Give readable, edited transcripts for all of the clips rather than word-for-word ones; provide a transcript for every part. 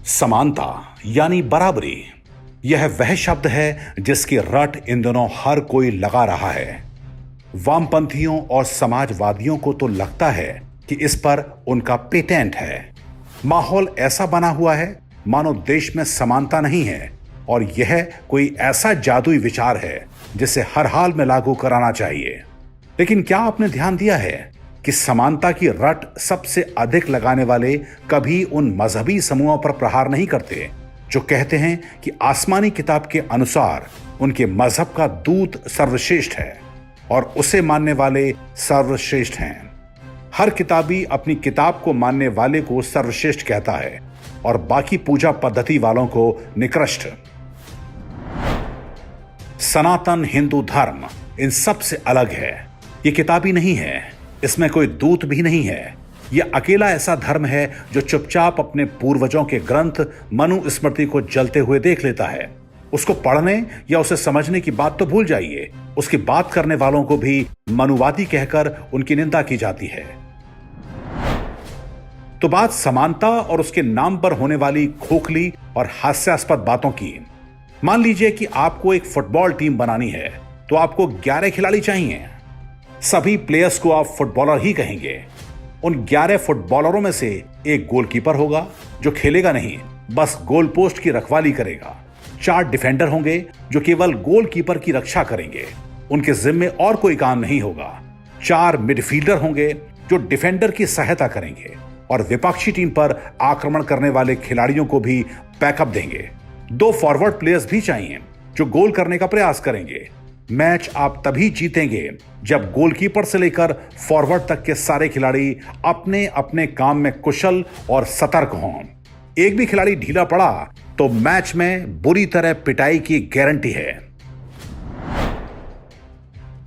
समानता यानी बराबरी, यह वह शब्द है जिसकी रट इन दिनों हर कोई लगा रहा है। वामपंथियों और समाजवादियों को तो लगता है कि इस पर उनका पेटेंट है। माहौल ऐसा बना हुआ है मानो देश में समानता नहीं है और यह कोई ऐसा जादुई विचार है जिसे हर हाल में लागू कराना चाहिए। लेकिन क्या आपने ध्यान दिया है कि समानता की रट सबसे अधिक लगाने वाले कभी उन मजहबी समूहों पर प्रहार नहीं करते जो कहते हैं कि आसमानी किताब के अनुसार उनके मजहब का दूत सर्वश्रेष्ठ है और उसे मानने वाले सर्वश्रेष्ठ हैं। हर किताबी अपनी किताब को मानने वाले को सर्वश्रेष्ठ कहता है और बाकी पूजा पद्धति वालों को निकृष्ट। सनातन हिंदू धर्म इन सब से अलग है। ये किताबी नहीं है, इसमें कोई दूत भी नहीं है। यह अकेला ऐसा धर्म है जो चुपचाप अपने पूर्वजों के ग्रंथ मनुस्मृति को जलते हुए देख लेता है। उसको पढ़ने या उसे समझने की बात तो भूल जाइए, उसकी बात करने वालों को भी मनुवादी कहकर उनकी निंदा की जाती है। तो बात समानता और उसके नाम पर होने वाली खोखली और हास्यास्पद बातों की। मान लीजिए कि आपको एक फुटबॉल टीम बनानी है तो आपको 11 खिलाड़ी चाहिए। सभी प्लेयर्स को आप फुटबॉलर ही कहेंगे। उन 11 फुटबॉलरों में से एक गोलकीपर होगा जो खेलेगा नहीं, बस गोल पोस्ट की रखवाली करेगा। 4 डिफेंडर होंगे जो केवल गोलकीपर की रक्षा करेंगे, उनके जिम्मे और कोई काम नहीं होगा। 4 मिडफील्डर होंगे जो डिफेंडर की सहायता करेंगे और विपक्षी टीम पर आक्रमण करने वाले खिलाड़ियों को भी बैकअप देंगे। 2 फॉरवर्ड प्लेयर्स भी चाहिए जो गोल करने का प्रयास करेंगे। मैच आप तभी जीतेंगे जब गोलकीपर से लेकर फॉरवर्ड तक के सारे खिलाड़ी अपने अपने काम में कुशल और सतर्क हों। एक भी खिलाड़ी ढीला पड़ा तो मैच में बुरी तरह पिटाई की गारंटी है।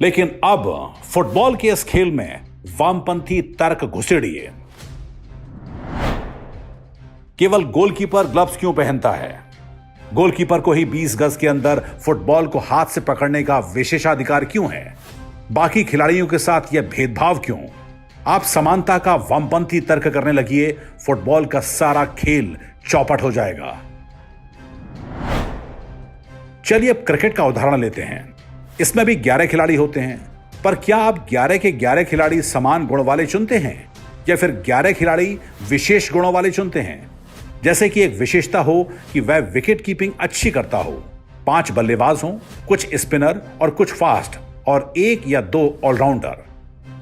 लेकिन अब फुटबॉल के इस खेल में वामपंथी तर्क घुसेड़िए। केवल गोलकीपर ग्लव्स क्यों पहनता है? गोलकीपर को ही 20 गज के अंदर फुटबॉल को हाथ से पकड़ने का विशेषाधिकार क्यों है? बाकी खिलाड़ियों के साथ यह भेदभाव क्यों? आप समानता का वामपंथी तर्क करने लगिए, फुटबॉल का सारा खेल चौपट हो जाएगा। चलिए अब क्रिकेट का उदाहरण लेते हैं। इसमें भी 11 खिलाड़ी होते हैं, पर क्या आप 11 के 11 खिलाड़ी समान गुण वाले चुनते हैं या फिर 11 खिलाड़ी विशेष गुणों वाले चुनते हैं? जैसे कि एक विशेषता हो कि वह विकेट कीपिंग अच्छी करता हो, 5 बल्लेबाज हों, कुछ स्पिनर और कुछ फास्ट और 1 या 2 ऑलराउंडर।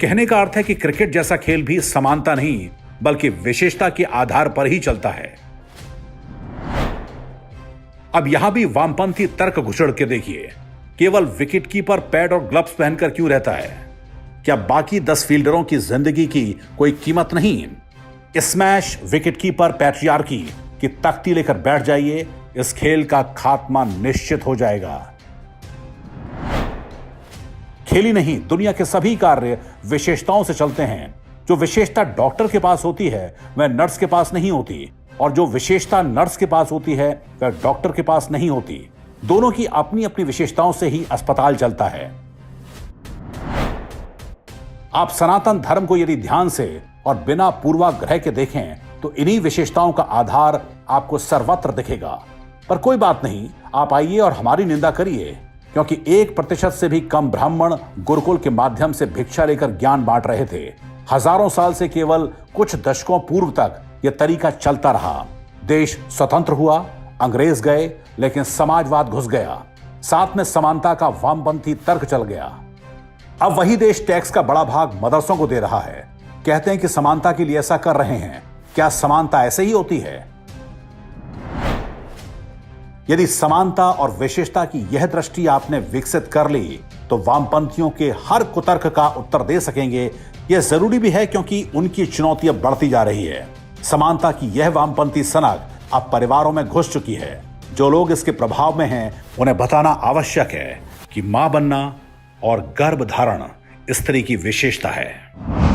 कहने का अर्थ है कि क्रिकेट जैसा खेल भी समानता नहीं बल्कि विशेषता के आधार पर ही चलता है। अब यहां भी वामपंथी तर्क घुसड़ के देखिए। केवल विकेट कीपर पैड और ग्लव्स पहनकर क्यों रहता है? क्या बाकी 10 फील्डरों की जिंदगी की कोई कीमत नहीं? स्मैश विकेटकीपर पैट्रियार्की की तख्ती लेकर बैठ जाइए, इस खेल का खात्मा निश्चित हो जाएगा। खेल ही नहीं, दुनिया के सभी कार्य विशेषताओं से चलते हैं। जो विशेषता डॉक्टर के पास होती है वह नर्स के पास नहीं होती और जो विशेषता नर्स के पास होती है वह डॉक्टर के पास नहीं होती। दोनों की अपनी अपनी विशेषताओं से ही अस्पताल चलता है। आप सनातन धर्म को यदि ध्यान से और बिना पूर्वाग्रह के देखें तो इन्हीं विशेषताओं का आधार आपको सर्वत्र दिखेगा। पर कोई बात नहीं, आप आइए और हमारी निंदा करिए, क्योंकि 1% से भी कम ब्राह्मण गुरुकुल के माध्यम से भिक्षा लेकर ज्ञान बांट रहे थे। हजारों साल से केवल कुछ दशकों पूर्व तक यह तरीका चलता रहा। देश स्वतंत्र हुआ, अंग्रेज गए, लेकिन समाजवाद घुस गया, साथ में समानता का वामपंथी तर्क चल गया। अब वही देश टैक्स का बड़ा भाग मदरसों को दे रहा है। कहते हैं कि समानता के लिए ऐसा कर रहे हैं। क्या समानता ऐसे ही होती है? यदि समानता और विशेषता की यह दृष्टि आपने विकसित कर ली तो वामपंथियों के हर कुतर्क का उत्तर दे सकेंगे। यह जरूरी भी है क्योंकि उनकी चुनौती अब बढ़ती जा रही है। समानता की यह वामपंथी सनक अब परिवारों में घुस चुकी है। जो लोग इसके प्रभाव में हैं उन्हें बताना आवश्यक है कि मां बनना और गर्भ धारण स्त्री की विशेषता है।